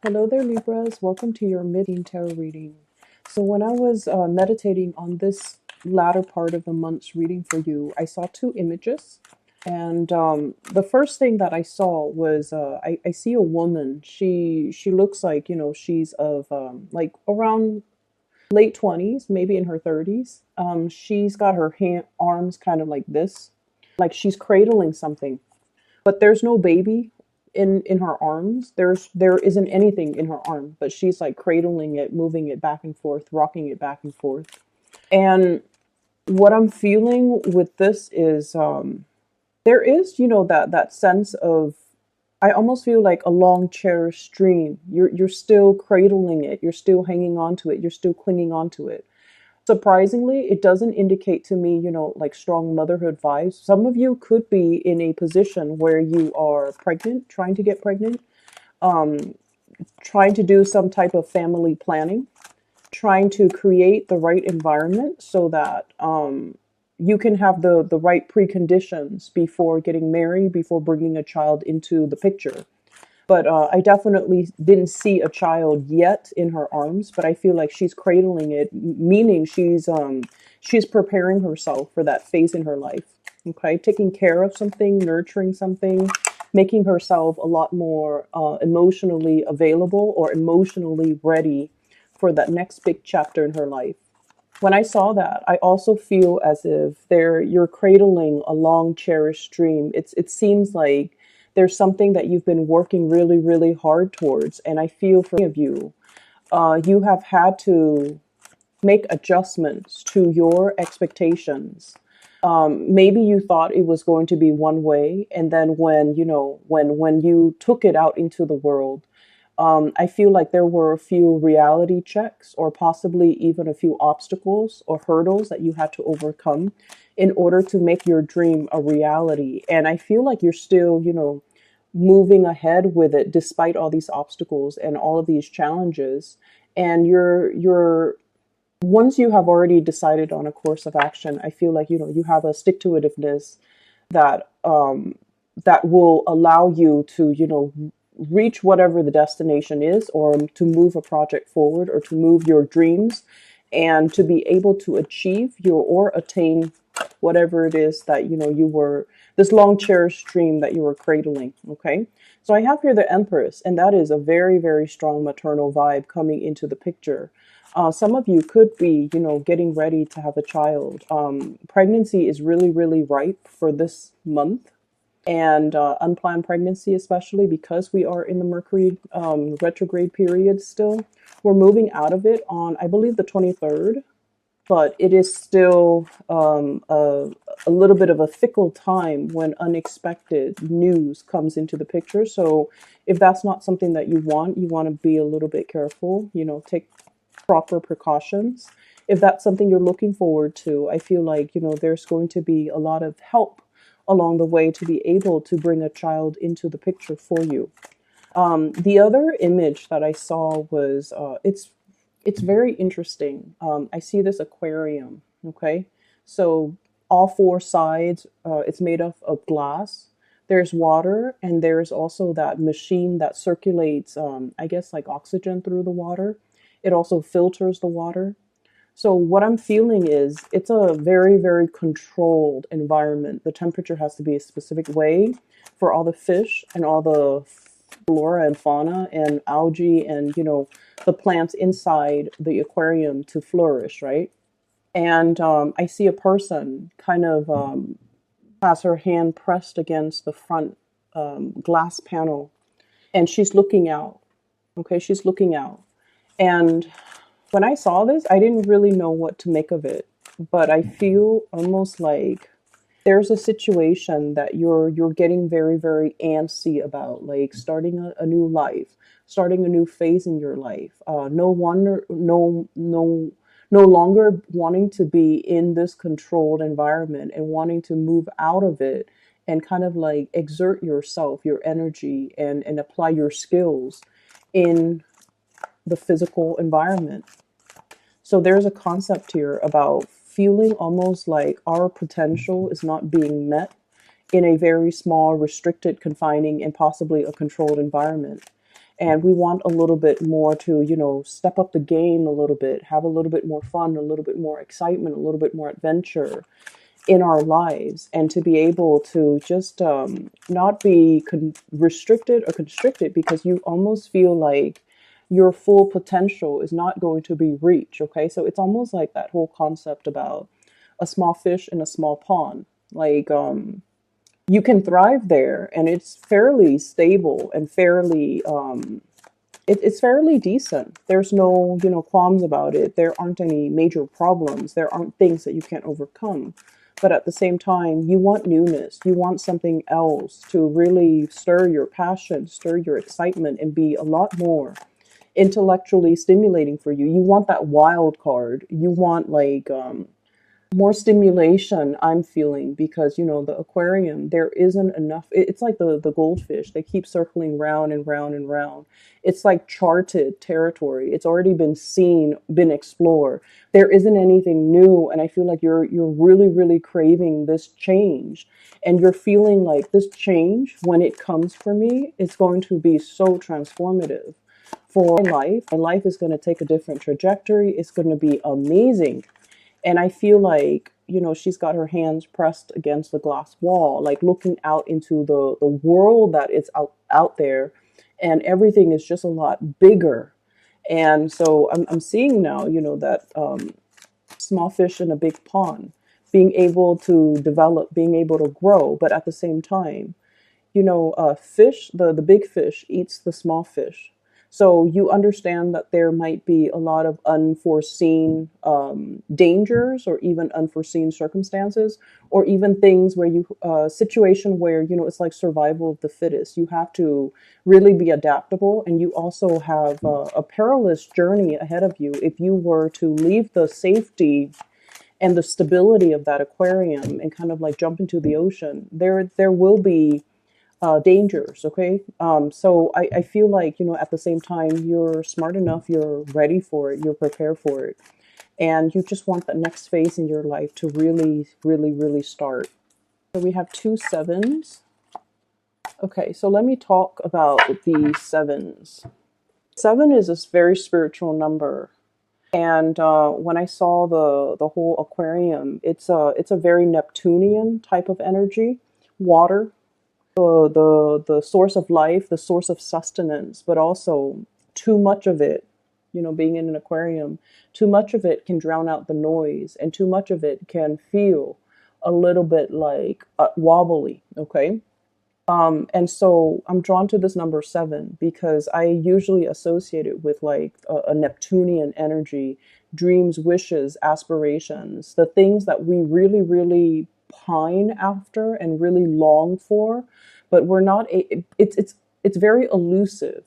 Hello there, Libras. Welcome to your mid tarot reading. So, when I was meditating on this latter part of the month's reading for you, I saw two images. And the first thing that I saw was I see a woman. She looks like, she's of like around late 20s, maybe in her 30s. She's got her arms kind of like this, like she's cradling something, but there's no baby in her arms. There isn't anything in her arm, but she's like cradling it, moving it back and forth, rocking it back and forth. And what I'm feeling with this is there is, that sense of, I almost feel like a long cherished dream. You're still cradling it, you're still hanging on to it, you're still clinging on to it. Surprisingly, it doesn't indicate to me, like strong motherhood vibes. Some of you could be in a position where you are pregnant, trying to get pregnant, um, trying to do some type of family planning, trying to create the right environment so that you can have the right preconditions before getting married, before bringing a child into the picture. But I definitely didn't see a child yet in her arms, but I feel like she's cradling it, meaning she's preparing herself for that phase in her life. Okay, taking care of something, nurturing something, making herself a lot more emotionally available or emotionally ready for that next big chapter in her life. When I saw that, I also feel as if you're cradling a long cherished dream. It seems like there's something that you've been working really, really hard towards. And I feel for many of you, you have had to make adjustments to your expectations. Maybe you thought it was going to be one way, and then when you took it out into the world, I feel like there were a few reality checks, or possibly even a few obstacles or hurdles that you had to overcome in order to make your dream a reality. And I feel like you're still, moving ahead with it despite all these obstacles and all of these challenges. And you're once you have already decided on a course of action, I feel like you have a stick to itiveness that that will allow you to reach whatever the destination is, or to move a project forward, or to move your dreams, and to be able to achieve or attain whatever it is that you were, this long cherished dream that you were cradling. Okay, so I have here the Empress, and that is a very, very strong maternal vibe coming into the picture. Some of you could be, getting ready to have a child. Pregnancy is really, really ripe for this month, and unplanned pregnancy, especially because we are in the Mercury retrograde period still. We're moving out of it on, I believe, the 23rd, but it is still a little bit of a fickle time when unexpected news comes into the picture. So if that's not something that you want to be a little bit careful, take proper precautions. If that's something you're looking forward to, I feel like, there's going to be a lot of help along the way to be able to bring a child into the picture for you. The other image that I saw was it's very interesting. I see this aquarium. Okay, so all four sides, it's made of glass. There's water, and there's also that machine that circulates, I guess, like oxygen through the water. It also filters the water. So what I'm feeling is it's a very, very controlled environment. The temperature has to be a specific way for all the fish and all the flora and fauna and algae and, the plants inside the aquarium to flourish, right? And I see a person kind of has her hand pressed against the front glass panel, and she's looking out. Okay, she's looking out. And when I saw this, I didn't really know what to make of it, but I feel almost like there's a situation that you're getting very, very antsy about, like starting a new life, starting a new phase in your life. No longer wanting to be in this controlled environment and wanting to move out of it and kind of like exert yourself, your energy, and apply your skills in the physical environment. So there's a concept here about feeling almost like our potential is not being met in a very small, restricted, confining, and possibly a controlled environment. And we want a little bit more to, step up the game a little bit, have a little bit more fun, a little bit more excitement, a little bit more adventure in our lives, and to be able to just not be restricted or constricted, because you almost feel like your full potential is not going to be reached. Okay, so it's almost like that whole concept about a small fish in a small pond. Like, you can thrive there, and it's fairly stable and fairly it's fairly decent. There's no, qualms about it. There aren't any major problems. There aren't things that you can't overcome. But at the same time, you want newness. You want something else to really stir your passion, stir your excitement, and be a lot more intellectually stimulating for you. You want that wild card. You want, like, more stimulation, I'm feeling, because the aquarium, there isn't enough. It's like the goldfish, they keep circling round and round and round. It's like charted territory. It's already been seen, been explored. There isn't anything new, and I feel like you're really, really craving this change. And you're feeling like this change, when it comes for me, it's going to be so transformative for my life. My life is going to take a different trajectory. It's going to be amazing. And I feel like, she's got her hands pressed against the glass wall, like looking out into the world that is out there, and everything is just a lot bigger. And so I'm seeing now, that small fish in a big pond, being able to develop, being able to grow, but at the same time, fish, the big fish eats the small fish. So you understand that there might be a lot of unforeseen dangers, or even unforeseen circumstances, or even things where situation where, it's like survival of the fittest. You have to really be adaptable, and you also have a perilous journey ahead of you if you were to leave the safety and the stability of that aquarium and kind of like jump into the ocean. There will be dangers. Okay. So I feel like, at the same time, you're smart enough, you're ready for it, you're prepared for it. And you just want the next phase in your life to really, really, really start. So we have 2 sevens. Okay. So let me talk about the sevens. Seven is this very spiritual number. And when I saw the whole aquarium, it's a very Neptunian type of energy, water, the source of life, the source of sustenance, but also too much of it, being in an aquarium, too much of it can drown out the noise, and too much of it can feel a little bit like wobbly. Okay. And so I'm drawn to this number 7 because I usually associate it with like a Neptunian energy, dreams, wishes, aspirations, the things that we really, really pine after and really long for, but we're not. It's very elusive.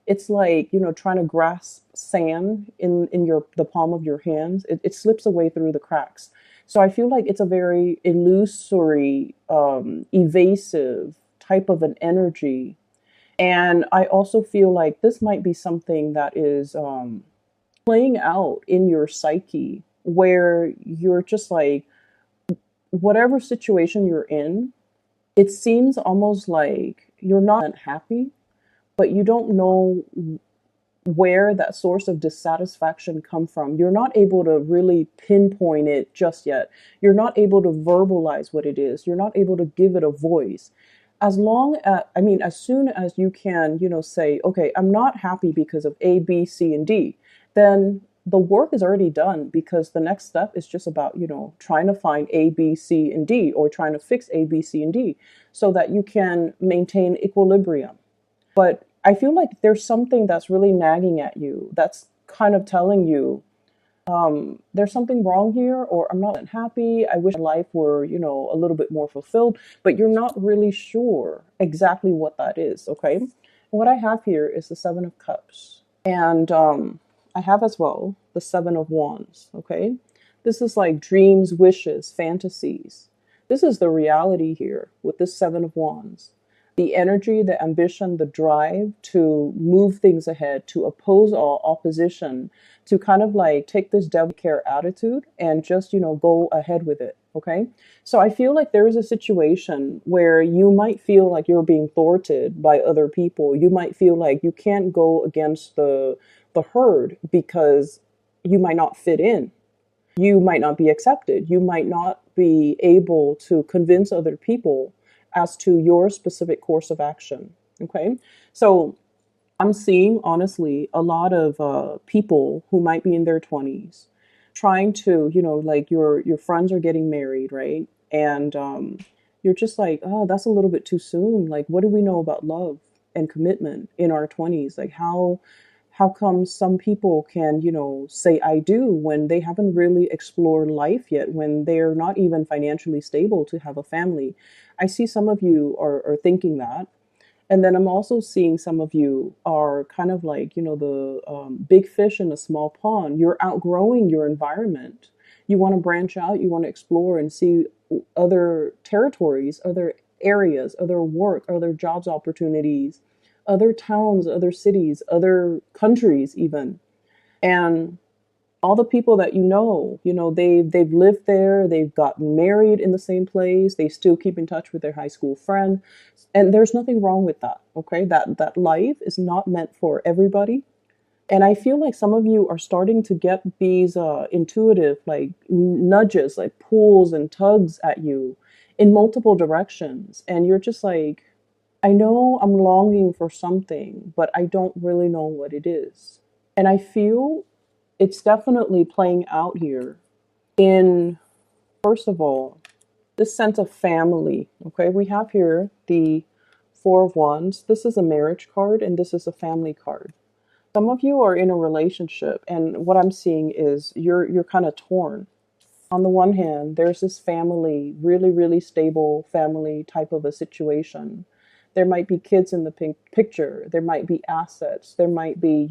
It's like, trying to grasp sand in the palm of your hands. It slips away through the cracks. So I feel like it's a very illusory, evasive type of an energy. And I also feel like this might be something that is playing out in your psyche, where you're just like, whatever situation you're in, it seems almost like you're not happy, but you don't know where that source of dissatisfaction come from. You're not able to really pinpoint it just yet. You're not able to verbalize what it is. You're not able to give it a voice. As soon as you can, say, okay, I'm not happy because of A, B, C, and D, then the work is already done, because the next step is just about, trying to find A, B, C, and D, or trying to fix A, B, C, and D so that you can maintain equilibrium. But I feel like there's something that's really nagging at you, that's kind of telling you, there's something wrong here, or I'm not happy. I wish my life were, a little bit more fulfilled, but you're not really sure exactly what that is. Okay. And what I have here is the 7 of Cups, and I have as well the 7 of Wands. Okay. This is like dreams, wishes, fantasies. This is the reality here with this 7 of Wands. The energy, the ambition, the drive to move things ahead, to oppose all opposition, to kind of like take this devil care attitude and just, go ahead with it. Okay. So I feel like there is a situation where you might feel like you're being thwarted by other people. You might feel like you can't go against the herd because you might not fit in. You might not be accepted. You might not be able to convince other people as to your specific course of action. Okay. So I'm seeing, honestly, a lot of people who might be in their 20s trying to, like your friends are getting married, right? And you're just like, oh, that's a little bit too soon. Like, what do we know about love and commitment in our 20s? Like, how come some people can, say I do when they haven't really explored life yet, when they're not even financially stable to have a family? I see some of you are thinking that. And then I'm also seeing some of you are kind of like, the big fish in a small pond. You're outgrowing your environment. You want to branch out, you want to explore and see other territories, other areas, other work, other jobs opportunities, other towns, other cities, other countries, even. And all the people that they've lived there, they've gotten married in the same place, they still keep in touch with their high school friend, and there's nothing wrong with that. Okay, that life is not meant for everybody, and I feel like some of you are starting to get these intuitive like nudges, like pulls and tugs at you in multiple directions, and you're just like, I know I'm longing for something, but I don't really know what it is. And I feel it's definitely playing out here in, first of all, this sense of family. Okay, we have here the Four of Wands. This is a marriage card and this is a family card. Some of you are in a relationship, and what I'm seeing is you're kind of torn. On the one hand, there's this family, really, really stable family type of a situation. There might be kids in the picture. There might be assets. There might be,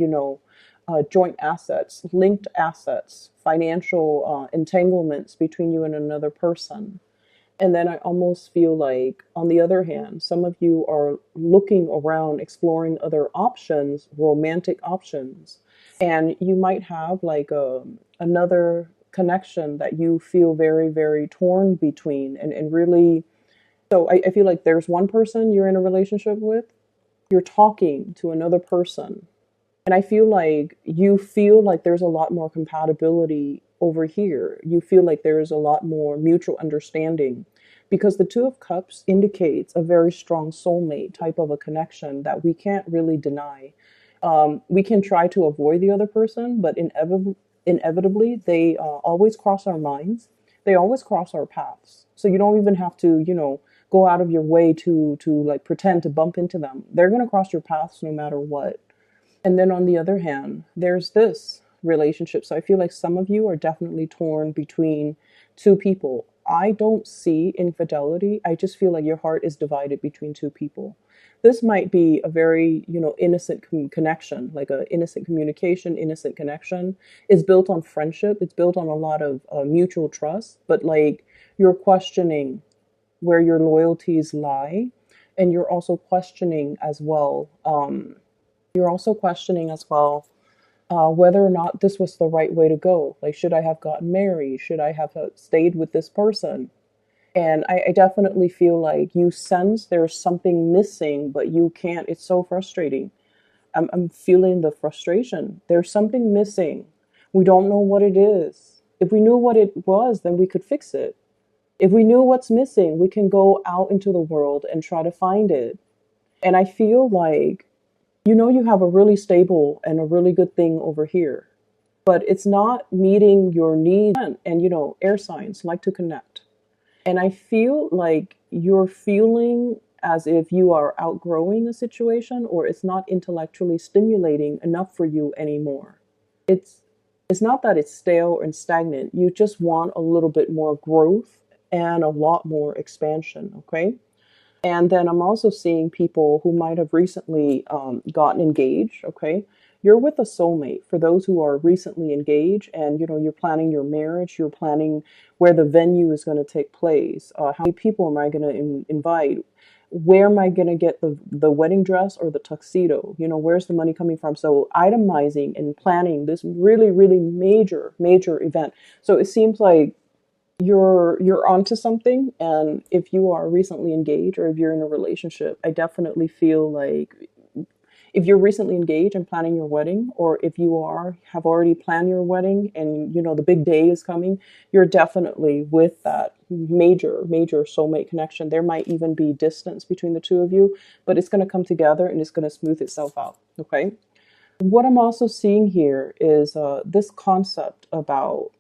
joint assets, linked assets, financial entanglements between you and another person. And then I almost feel like, on the other hand, some of you are looking around, exploring other options, romantic options. And you might have like another connection that you feel very, very torn between. And really, so I feel like there's one person you're in a relationship with, you're talking to another person, and I feel like you feel like there's a lot more compatibility over here. You feel like there's a lot more mutual understanding because the Two of Cups indicates a very strong soulmate type of a connection that we can't really deny. We can try to avoid the other person, but inevitably, they always cross our minds. They always cross our paths. So you don't even have to, go out of your way to like pretend to bump into them. They're going to cross your paths no matter what. And then on the other hand, there's this relationship. So I feel like some of you are definitely torn between two people. I don't see infidelity. I just feel like your heart is divided between two people. This might be a very, innocent connection, like a innocent communication, innocent connection. It's built on friendship. It's built on a lot of mutual trust. But like you're questioning where your loyalties lie, and you're also questioning as well. You're also questioning as well whether or not this was the right way to go. Like, should I have gotten married? Should I have stayed with this person? And I definitely feel like you sense there's something missing, but you can't. It's so frustrating. I'm feeling the frustration. There's something missing. We don't know what it is. If we knew what it was, then we could fix it. If we knew what's missing, we can go out into the world and try to find it. And I feel like you have a really stable and a really good thing over here, but it's not meeting your needs. And air signs like to connect. And I feel like you're feeling as if you are outgrowing a situation, or it's not intellectually stimulating enough for you anymore. It's it's not that it's stale and stagnant. You just want a little bit more growth and a lot more expansion, okay? And then I'm also seeing people who might have recently gotten engaged. Okay, you're with a soulmate. For those who are recently engaged, and you're planning your marriage, you're planning where the venue is going to take place. How many people am I going to invite? Where am I going to get the wedding dress or the tuxedo? Where's the money coming from? So itemizing and planning this really, really major, major event. So it seems like you're onto something. And if you are recently engaged or if you're in a relationship, I definitely feel like if you're recently engaged and planning your wedding, or if you are have already planned your wedding and you know the big day is coming, you're definitely with that major soulmate connection. There might even be distance between the two of you, but it's going to come together and it's going to smooth itself out. Okay. What I'm also seeing here is this concept about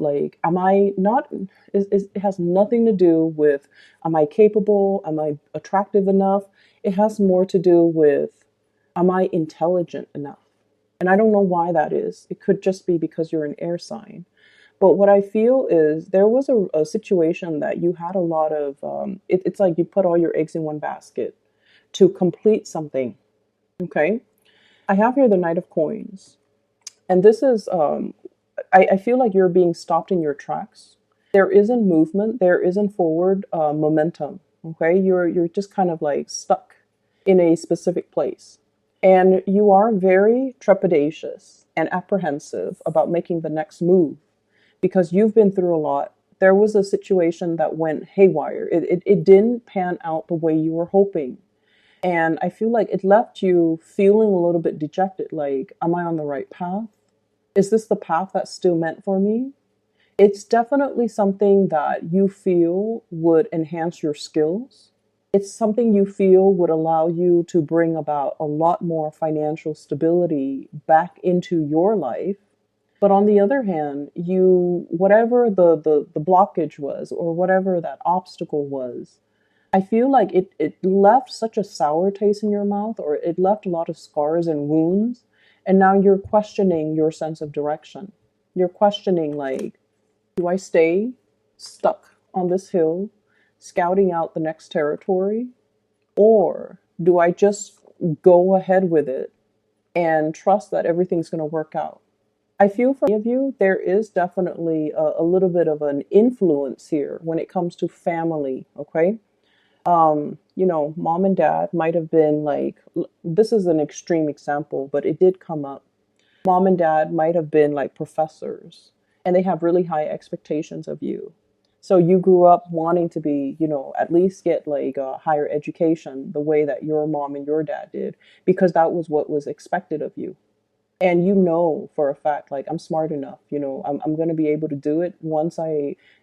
like, am I not, it has nothing to do with, am I capable? Am I attractive enough? It has more to do with, am I intelligent enough? And I don't know why that is. It could just be because you're an air sign. But what I feel is there was a situation that you had a lot of, it's like you put all your eggs in one basket to complete something. Okay. I have here the Knight of Coins. And this is I feel like you're being stopped in your tracks. There isn't movement. There isn't forward momentum. Okay, you're just kind of like stuck in a specific place, and you are very trepidatious and apprehensive about making the next move because you've been through a lot. There was a situation that went haywire. It didn't pan out the way you were hoping. And I feel like it left you feeling a little bit dejected. Like, am I on the right path? Is this the path that's still meant for me? It's definitely something that you feel would enhance your skills. It's something you feel would allow you to bring about a lot more financial stability back into your life. But on the other hand, whatever the blockage was or whatever that obstacle was, I feel like it left such a sour taste in your mouth, or it left a lot of scars and wounds. And now you're questioning your sense of direction. You're questioning, like, do I stay stuck on this hill, scouting out the next territory? Or do I just go ahead with it and trust that everything's going to work out? I feel for many of you, there is definitely a little bit of an influence here when it comes to family, okay? Mom and dad might have been like, this is an extreme example, but it did come up. Mom and dad might have been like professors and they have really high expectations of you. So you grew up wanting to be, at least get like a higher education the way that your mom and your dad did, because that was what was expected of you. And you know for a fact, like, I'm smart enough, I'm going to be able to do it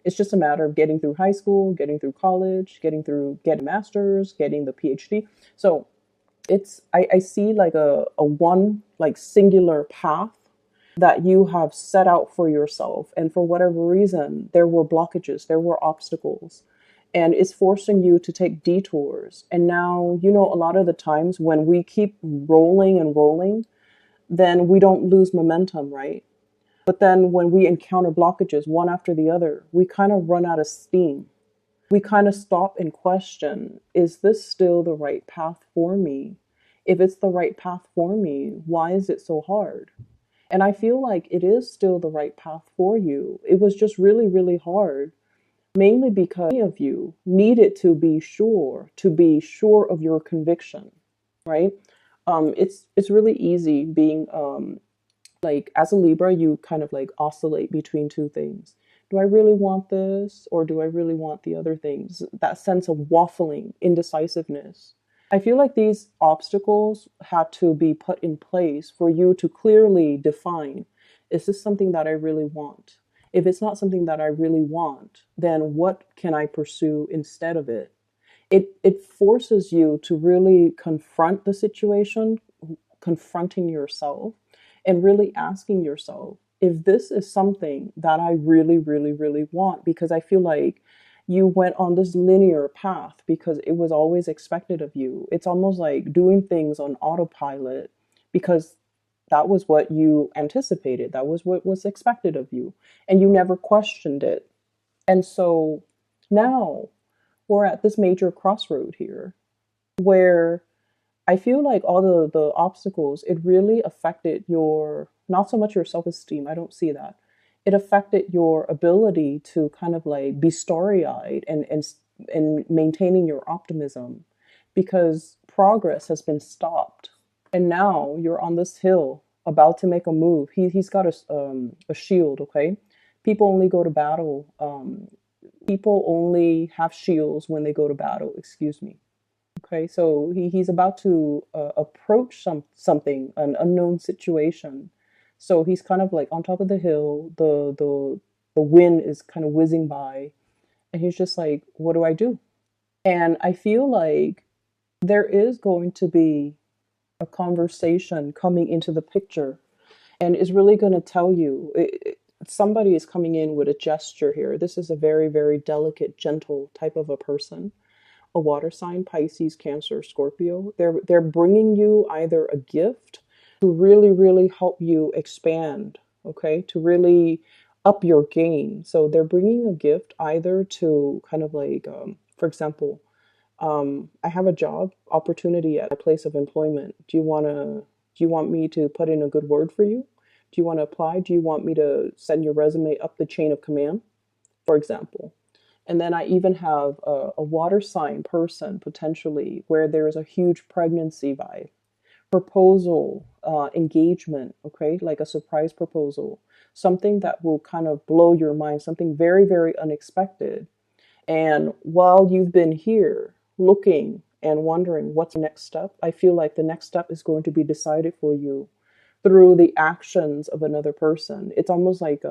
it's just a matter of getting through high school, getting through college, getting master's, getting the PhD. So I see like a one like singular path that you have set out for yourself. And for whatever reason, there were blockages, there were obstacles, and it's forcing you to take detours. And now, a lot of the times when we keep rolling and rolling, then we don't lose momentum, right? But then when we encounter blockages one after the other, we kind of run out of steam. We kind of stop and question, is this still the right path for me? If it's the right path for me, why is it so hard? And I feel like it is still the right path for you. It was just really, really hard, mainly because many of you needed to be sure of your conviction, right? It's really easy being like, as a Libra, you kind of like oscillate between two things. Do I really want this, or do I really want the other things? That sense of waffling, indecisiveness. I feel like these obstacles had to be put in place for you to clearly define, is this something that I really want? If it's not something that I really want, then what can I pursue instead of it? It forces you to really confront the situation, confronting yourself, and really asking yourself if this is something that I really, really, really want. Because I feel like you went on this linear path because it was always expected of you. It's almost like doing things on autopilot because that was what you anticipated, that was what was expected of you, and you never questioned it. And so now we're at this major crossroad here where I feel like all the obstacles, it really affected your, not so much your self-esteem, I don't see that. It affected your ability to kind of like be starry-eyed and maintaining your optimism, because progress has been stopped. And now you're on this hill about to make a move. He's got a shield, okay? People only go to battle. People only have shields when they go to battle. Excuse me. Okay, so he's about to approach something, an unknown situation. So he's kind of like on top of the hill. The wind is kind of whizzing by, and he's just like, "What do I do?" And I feel like there is going to be a conversation coming into the picture, and is really going to tell you. Somebody is coming in with a gesture here. This is a very, very delicate, gentle type of a person, a water sign, Pisces, Cancer, Scorpio. They're bringing you either a gift to really, really help you expand, okay, to really up your game. So they're bringing a gift either to kind of like, for example, I have a job opportunity at a place of employment. Do you want me to put in a good word for you? Do you want to apply? Do you want me to send your resume up the chain of command, for example? And then I even have a water sign person potentially where there's a huge pregnancy vibe, proposal, engagement, okay, like a surprise proposal, something that will kind of blow your mind, something very, very unexpected. And while you've been here looking and wondering what's the next step, I feel like the next step is going to be decided for you through the actions of another person. It's almost like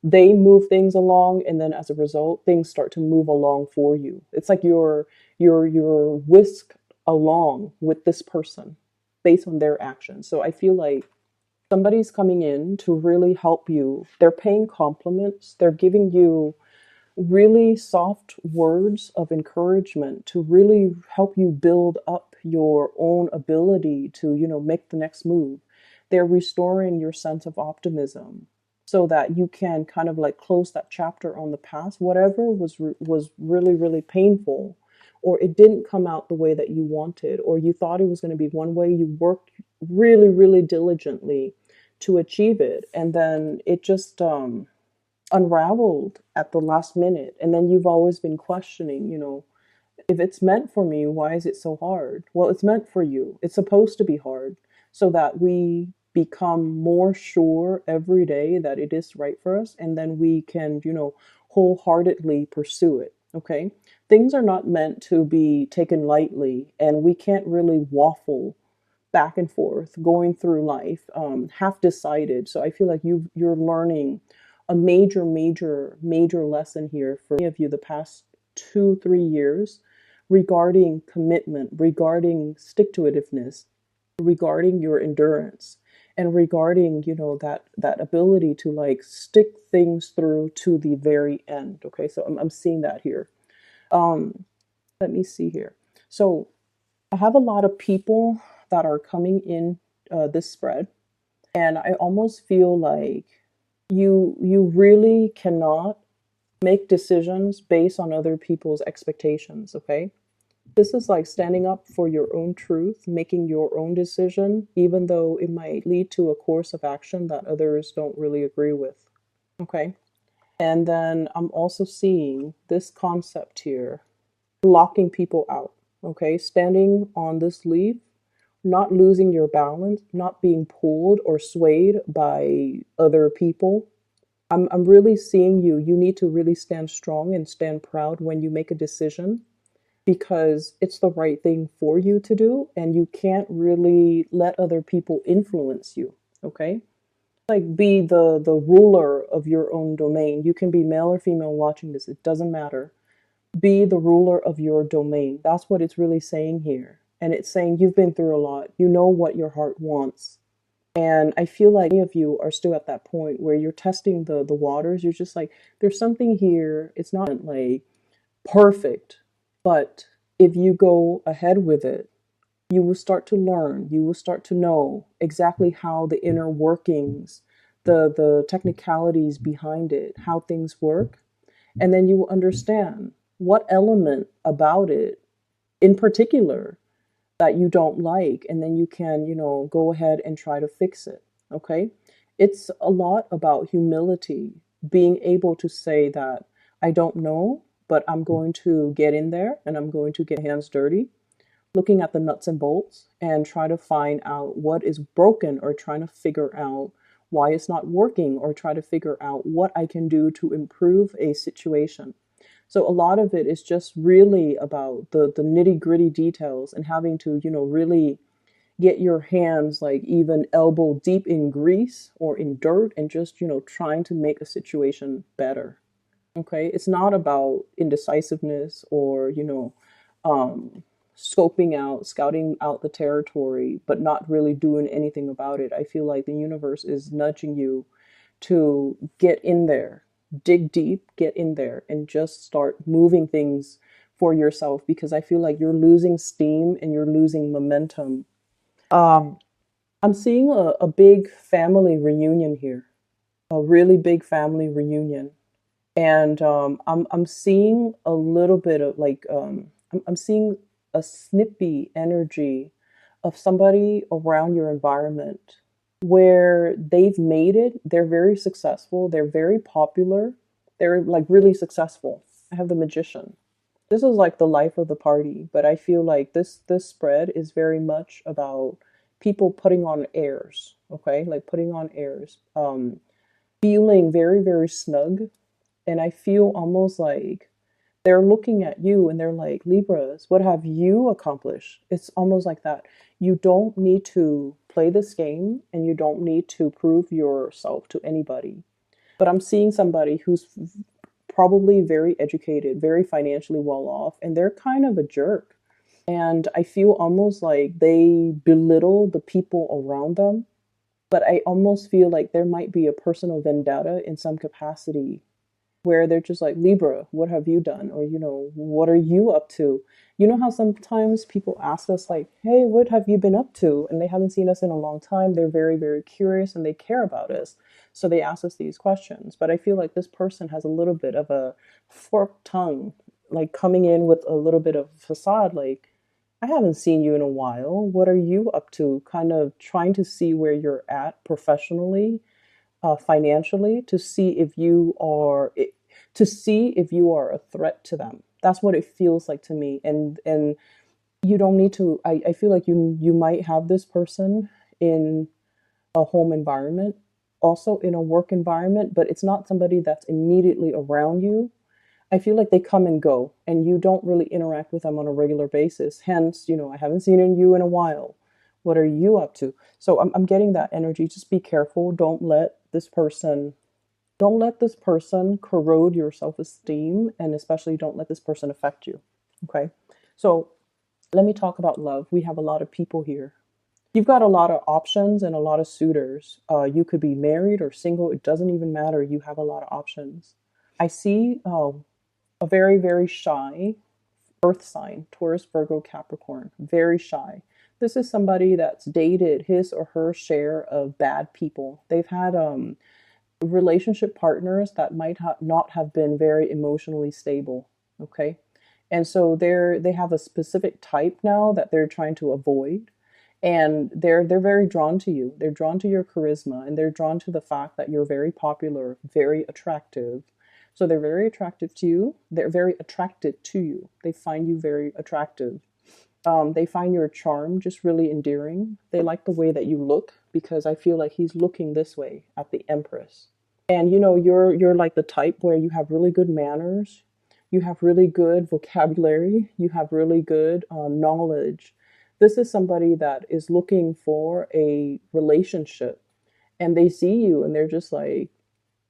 they move things along, and then as a result, things start to move along for you. It's like you're whisked along with this person based on their actions. So I feel like somebody's coming in to really help you. They're paying compliments. They're giving you really soft words of encouragement to really help you build up your own ability to, make the next move. They're restoring your sense of optimism so that you can kind of like close that chapter on the past, whatever was really, really painful, or it didn't come out the way that you wanted, or you thought it was going to be one way. You worked really, really diligently to achieve it, and then it just unraveled at the last minute. And then you've always been questioning, if it's meant for me, why is it so hard? Well, it's meant for you. It's supposed to be hard so that we become more sure every day that it is right for us. And then we can, wholeheartedly pursue it. Okay. Things are not meant to be taken lightly, and we can't really waffle back and forth going through life half decided. So I feel like you're learning a major, major, major lesson here for many of you the past 2-3 years regarding commitment, regarding stick to itiveness, regarding your endurance, and regarding that ability to like stick things through to the very end. Okay, so I'm seeing that here. um Let me see here. So I have a lot of people that are coming in this spread, and I almost feel like you really cannot make decisions based on other people's expectations. Okay, this is like standing up for your own truth, making your own decision, even though it might lead to a course of action that others don't really agree with. Okay, and then I'm also seeing this concept here, blocking people out. Okay, standing on this leaf, not losing your balance, not being pulled or swayed by other people. I'm really seeing you. You need to really stand strong and stand proud when you make a decision, because it's the right thing for you to do, and you can't really let other people influence you. Okay? Like, be the ruler of your own domain. You can be male or female watching this, it doesn't matter. Be the ruler of your domain. That's what it's really saying here. And it's saying you've been through a lot. You know what your heart wants. And I feel like many of you are still at that point where you're testing the waters. You're just like, there's something here. It's not like perfect. But if you go ahead with it, you will start to learn. You will start to know exactly how the inner workings, the technicalities behind it, how things work. And then you will understand what element about it in particular that you don't like, and then you can, go ahead and try to fix it. Okay? It's a lot about humility, being able to say that I don't know, but I'm going to get in there and I'm going to get my hands dirty, looking at the nuts and bolts and try to find out what is broken, or trying to figure out why it's not working, or try to figure out what I can do to improve a situation. So a lot of it is just really about the nitty gritty details and having to, really get your hands like even elbow deep in grease or in dirt and just, trying to make a situation better. Okay. It's not about indecisiveness or, um, scouting out the territory, but not really doing anything about it. I feel like the universe is nudging you to get in there, dig deep, get in there, and just start moving things for yourself, because I feel like you're losing steam and you're losing momentum. Um, I'm seeing a big family reunion here, a really big family reunion. And I'm seeing a little bit of like, I'm seeing a snippy energy of somebody around your environment where they've made it. They're very successful. They're very popular. They're like really successful. I have the magician. This is like the life of the party, but I feel like this spread is very much about people putting on airs, okay? Like putting on airs. Feeling very, very snug. And I feel almost like they're looking at you and they're like, Libras, what have you accomplished? It's almost like that. You don't need to play this game and you don't need to prove yourself to anybody. But I'm seeing somebody who's probably very educated, very financially well off, and they're kind of a jerk. And I feel almost like they belittle the people around them. But I almost feel like there might be a personal vendetta in some capacity where they're just like, Libra, what have you done? Or, what are you up to? You know how sometimes people ask us, like, hey, what have you been up to? And they haven't seen us in a long time. They're very, very curious and they care about us. So they ask us these questions. But I feel like this person has a little bit of a forked tongue, like coming in with a little bit of facade, like, I haven't seen you in a while. What are you up to? Kind of trying to see where you're at professionally, financially, to see if you are a threat to them. That's what it feels like to me. And you don't need to. I feel like you might have this person in a home environment, also in a work environment, but it's not somebody that's immediately around you. I feel like they come and go, and you don't really interact with them on a regular basis. Hence, I haven't seen you in a while. What are you up to? So I'm getting that energy. Just be careful. Don't let this person corrode your self-esteem, and especially don't let this person affect you. Okay. So let me talk about love. We have a lot of people here. You've got a lot of options and a lot of suitors. You could be married or single. It doesn't even matter. You have a lot of options. I see a very, very shy earth sign, Taurus, Virgo, Capricorn, very shy. This is somebody that's dated his or her share of bad people. They've had relationship partners that might not have been very emotionally stable. Okay. And so they have a specific type now that they're trying to avoid. And they're very drawn to you. They're drawn to your charisma, and they're drawn to the fact that you're very popular, very attractive. So they're very attractive to you. They're very attracted to you. They find you very attractive. They find your charm just really endearing. They like the way that you look, because I feel like he's looking this way at the Empress. And you're like the type where you have really good manners, you have really good vocabulary, you have really good knowledge. This is somebody that is looking for a relationship, and they see you and they're just like,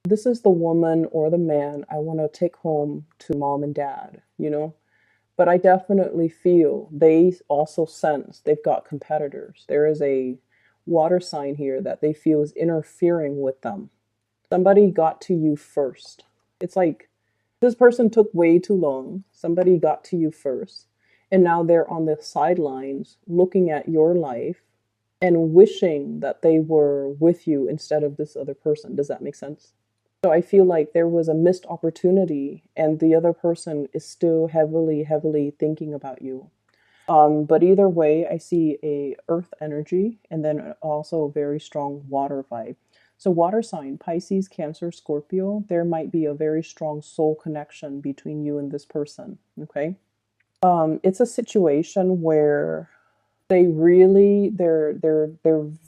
this is the woman or the man I want to take home to mom and dad. But I definitely feel they also sense they've got competitors. There is a water sign here that they feel is interfering with them. Somebody got to you first. It's like this person took way too long. Somebody got to you first. And now they're on the sidelines looking at your life and wishing that they were with you instead of this other person. Does that make sense? So I feel like there was a missed opportunity, and the other person is still heavily, heavily thinking about you. But either way, I see a earth energy and then also a very strong water vibe. So water sign, Pisces, Cancer, Scorpio, there might be a very strong soul connection between you and this person. Okay. It's a situation where They're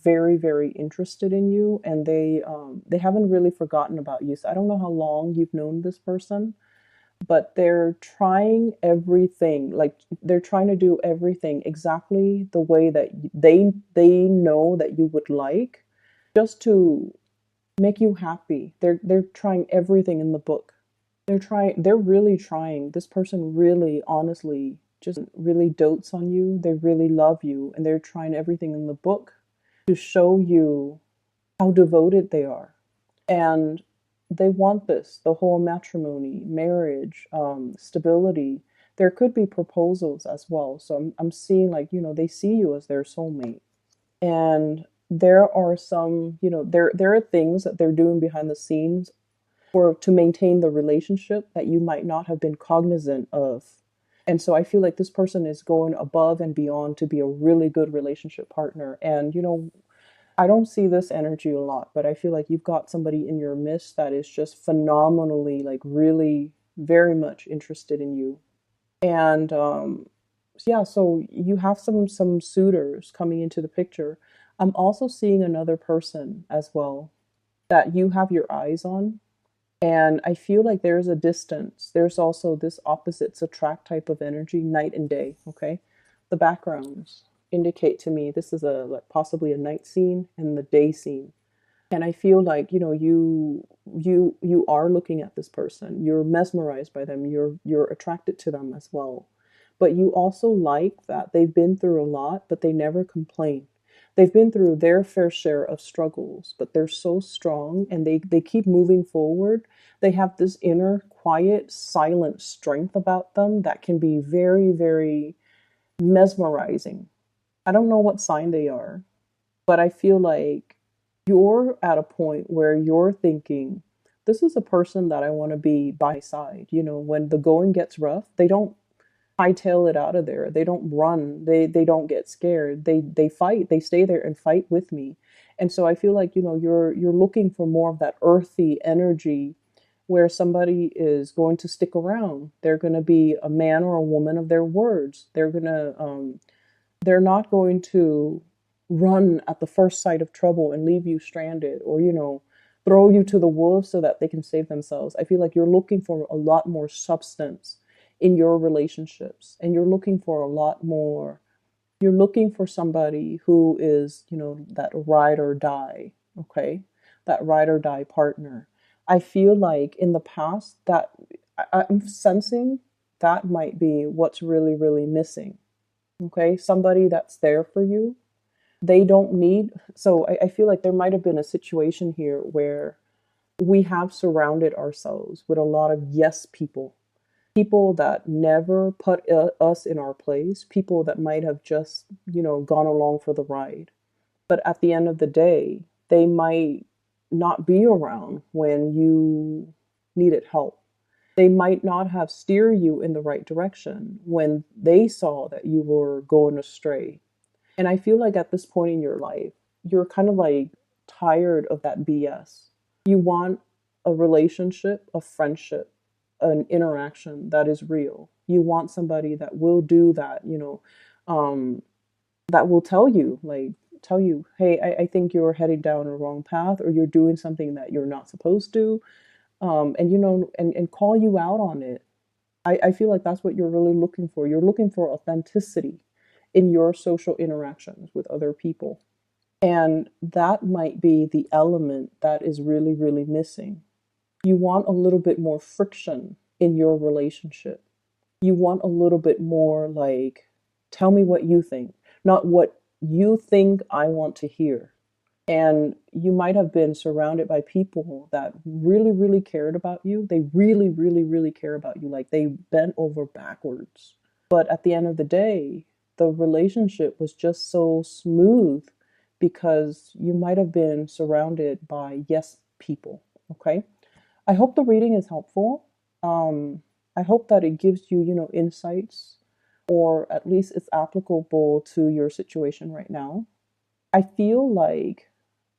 very, very interested in you, and they haven't really forgotten about you. So I don't know how long you've known this person, but they're trying everything. Like, they're trying to do everything exactly the way that they know that you would like, just to make you happy. They're trying everything in the book. They're really trying. This person really, honestly, just really dotes on you. They really love you, and they're trying everything in the book to show you how devoted they are. And they want this, the whole matrimony, marriage, stability. There could be proposals as well. So I'm seeing, like, they see you as their soulmate. And there are some, there are things that they're doing behind the scenes or to maintain the relationship that you might not have been cognizant of. And so I feel like this person is going above and beyond to be a really good relationship partner. And, I don't see this energy a lot, but I feel like you've got somebody in your midst that is just phenomenally, like, really very much interested in you. And yeah, so you have some suitors coming into the picture. I'm also seeing another person as well that you have your eyes on. And I feel like there's a distance. There's also this opposites attract type of energy, night and day. Okay. The backgrounds indicate to me this is a, like, possibly a night scene and the day scene. And I feel like, you are looking at this person. You're mesmerized by them. You're attracted to them as well. But you also like that they've been through a lot, but they never complain. They've been through their fair share of struggles, but they're so strong, and they keep moving forward. They have this inner, quiet, silent strength about them that can be very, very mesmerizing. I don't know what sign they are, but I feel like you're at a point where you're thinking, this is a person that I want to be by my side. When the going gets rough, they don't hightail it out of there. They don't run. They don't get scared. They fight. They stay there and fight with me. And so I feel like, you're looking for more of that earthy energy where somebody is going to stick around. They're going to be a man or a woman of their words. They're not going to run at the first sight of trouble and leave you stranded, or, throw you to the wolves so that they can save themselves. I feel like you're looking for a lot more substance in your relationships, and you're looking for a lot more. You're looking for somebody who is, that ride or die, okay? That ride or die partner. I feel like in the past that I'm sensing that might be what's really, really missing. Okay, somebody that's there for you. They don't need, so I feel like there might have been a situation here where we have surrounded ourselves with a lot of yes people, people that never put us in our place, people that might have just, gone along for the ride. But at the end of the day, they might not be around when you needed help. They might not have steered you in the right direction when they saw that you were going astray. And I feel like at this point in your life, you're kind of like tired of that BS. You want a relationship, a friendship, an interaction that is real. You want somebody that will do that, um, that will tell you, hey, I think you're heading down a wrong path, or you're doing something that you're not supposed to, and, and call you out on it. I feel like that's what you're really looking for. You're looking for authenticity in your social interactions with other people. And that might be the element that is really, really missing. You want a little bit more friction in your relationship. You want a little bit more, like, tell me what you think, not what you think I want to hear. And you might have been surrounded by people that really, really cared about you. They really, really, really care about you. Like, they bent over backwards. But at the end of the day, the relationship was just so smooth because you might have been surrounded by yes people. Okay. I hope the reading is helpful. I hope that it gives you, insights, or at least it's applicable to your situation right now. I feel like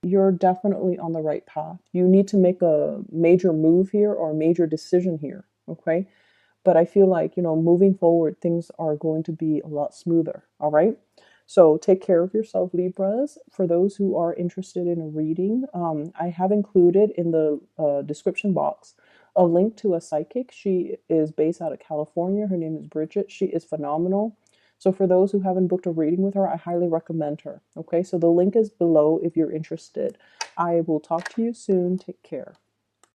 you're definitely on the right path. You need to make a major move here or a major decision here, okay? But I feel like, moving forward, things are going to be a lot smoother, all right? So take care of yourself, Libras. For those who are interested in a reading, I have included in the description box a link to a psychic. She is based out of California. Her name is Bridget. She is phenomenal. So for those who haven't booked a reading with her, I highly recommend her. Okay, so the link is below if you're interested. I will talk to you soon. Take care.